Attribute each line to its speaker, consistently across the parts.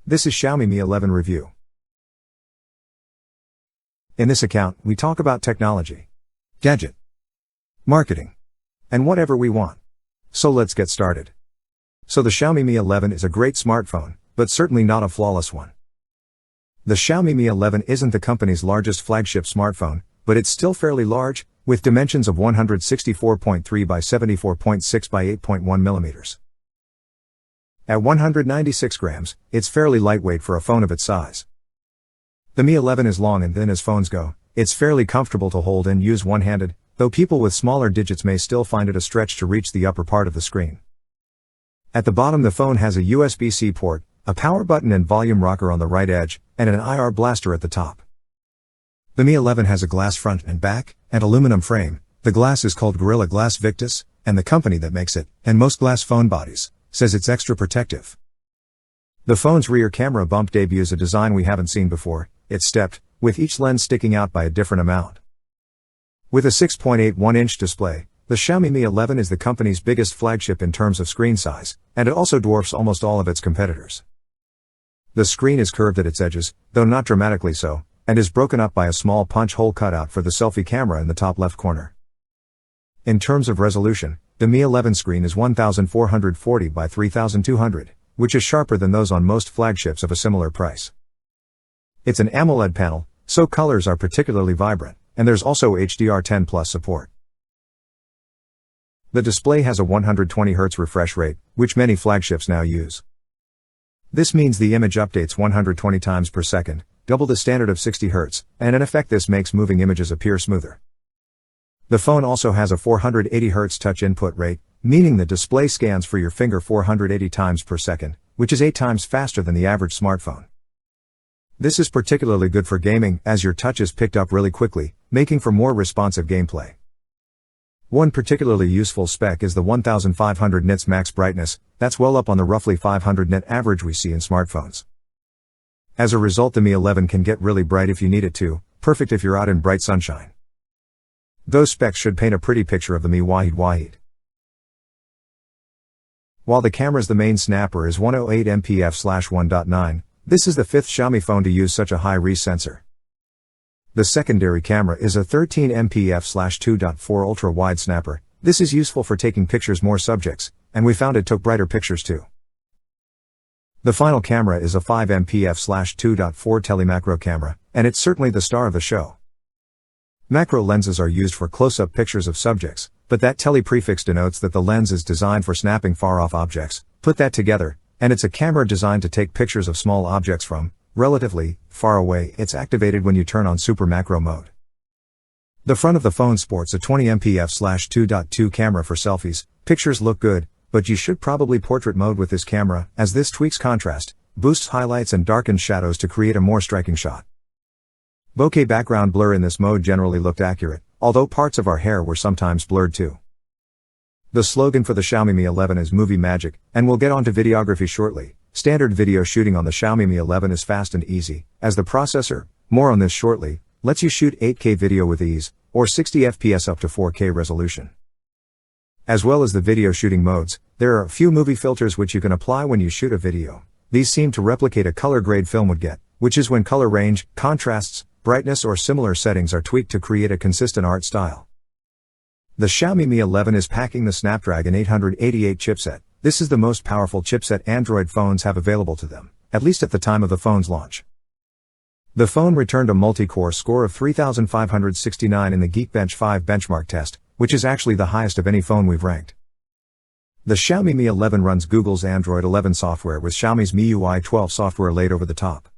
Speaker 1: This is Xiaomi Mi 11 review. In this account, we talk about technology, gadget, marketing, and whatever we want. So let's get started. So the Xiaomi Mi 11 is a great smartphone, but certainly not a flawless one. The Xiaomi Mi 11 isn't the company's largest flagship smartphone, but it's still fairly large, with dimensions of 164.3 by 74.6 by 8.1 millimeters. At 196 grams, it's fairly lightweight for a phone of its size. The Mi 11 is long and thin as phones go. It's fairly comfortable to hold and use one-handed, though people with smaller digits may still find it a stretch to reach the upper part of the screen. At the bottom, the phone has a USB-C port, a power button and volume rocker on the right edge, and an IR blaster at the top. The Mi 11 has a glass front and back, and aluminum frame. The glass is called Gorilla Glass Victus, and the company that makes it, and most glass phone bodies, says it's extra protective. The phone's rear camera bump debuts a design we haven't seen before. It's stepped, with each lens sticking out by a different amount. With a 6.81-inch display, the Xiaomi Mi 11 is the company's biggest flagship in terms of screen size, and it also dwarfs almost all of its competitors. The screen is curved at its edges, though not dramatically so, and is broken up by a small punch hole cutout for the selfie camera in the top left corner. In terms of resolution, the Mi 11 screen is 1440 by 3200, which is sharper than those on most flagships of a similar price. It's an AMOLED panel, so colors are particularly vibrant, and there's also HDR10+ support. The display has a 120Hz refresh rate, which many flagships now use. This means the image updates 120 times per second, double the standard of 60 Hz, and in effect this makes moving images appear smoother. The phone also has a 480 Hz touch input rate, meaning the display scans for your finger 480 times per second, which is 8 times faster than the average smartphone. This is particularly good for gaming, as your touch is picked up really quickly, making for more responsive gameplay. One particularly useful spec is the 1500 nits max brightness. That's well up on the roughly 500 nit average we see in smartphones. As a result, the Mi 11 can get really bright if you need it to, perfect if you're out in bright sunshine. Those specs should paint a pretty picture of the Mi Wahid. While the camera's the main snapper is 108 mpf/1.9, this is the fifth Xiaomi phone to use such a high-res sensor. The secondary camera is a 13 mpf/2.4 ultra-wide snapper. This is useful for taking pictures more subjects, and we found it took brighter pictures too. The final camera is a 5 mpf/2.4 telemacro camera, and it's certainly the star of the show. Macro lenses are used for close-up pictures of subjects, but that tele prefix denotes that the lens is designed for snapping far-off objects. Put that together, and it's a camera designed to take pictures of small objects from, relatively, far away. It's activated when you turn on super macro mode. The front of the phone sports a 20 mpf/2.2 camera for selfies. Pictures look good, but you should probably portrait mode with this camera, as this tweaks contrast, boosts highlights and darkens shadows to create a more striking shot. Bokeh background blur in this mode generally looked accurate, although parts of our hair were sometimes blurred too. The slogan for the Xiaomi Mi 11 is Movie Magic, and we'll get onto videography shortly. Standard video shooting on the Xiaomi Mi 11 is fast and easy, as the processor, more on this shortly, lets you shoot 8K video with ease, or 60 FPS up to 4K resolution. As well as the video shooting modes, there are a few movie filters which you can apply when you shoot a video. These seem to replicate a color grade film would get, which is when color range, contrasts, brightness or similar settings are tweaked to create a consistent art style. The Xiaomi Mi 11 is packing the Snapdragon 888 chipset. This is the most powerful chipset Android phones have available to them, at least at the time of the phone's launch. The phone returned a multi-core score of 3,569 in the Geekbench 5 benchmark test, which is actually the highest of any phone we've ranked. The Xiaomi Mi 11 runs Google's Android 11 software with Xiaomi's MIUI 12 software laid over the top.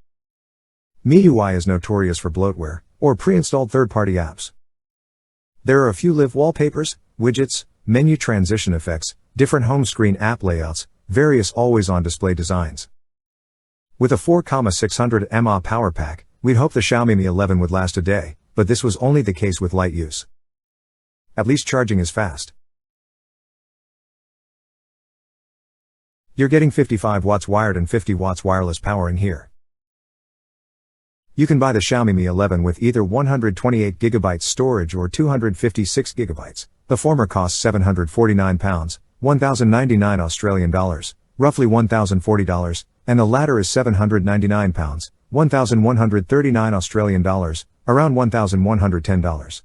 Speaker 1: MIUI is notorious for bloatware, or pre-installed third-party apps. There are a few live wallpapers, widgets, menu transition effects, different home screen app layouts, various always-on display designs. With a 4,600 mAh power pack, we'd hope the Xiaomi Mi 11 would last a day, but this was only the case with light use. At least charging is fast. You're getting 55 watts wired and 50 watts wireless powering here. You can buy the Xiaomi Mi 11 with either 128GB storage or 256GB. The former costs £749, £1,099 Australian dollars, roughly $1,040, and the latter is £799, £1,139 Australian dollars, around $1,110.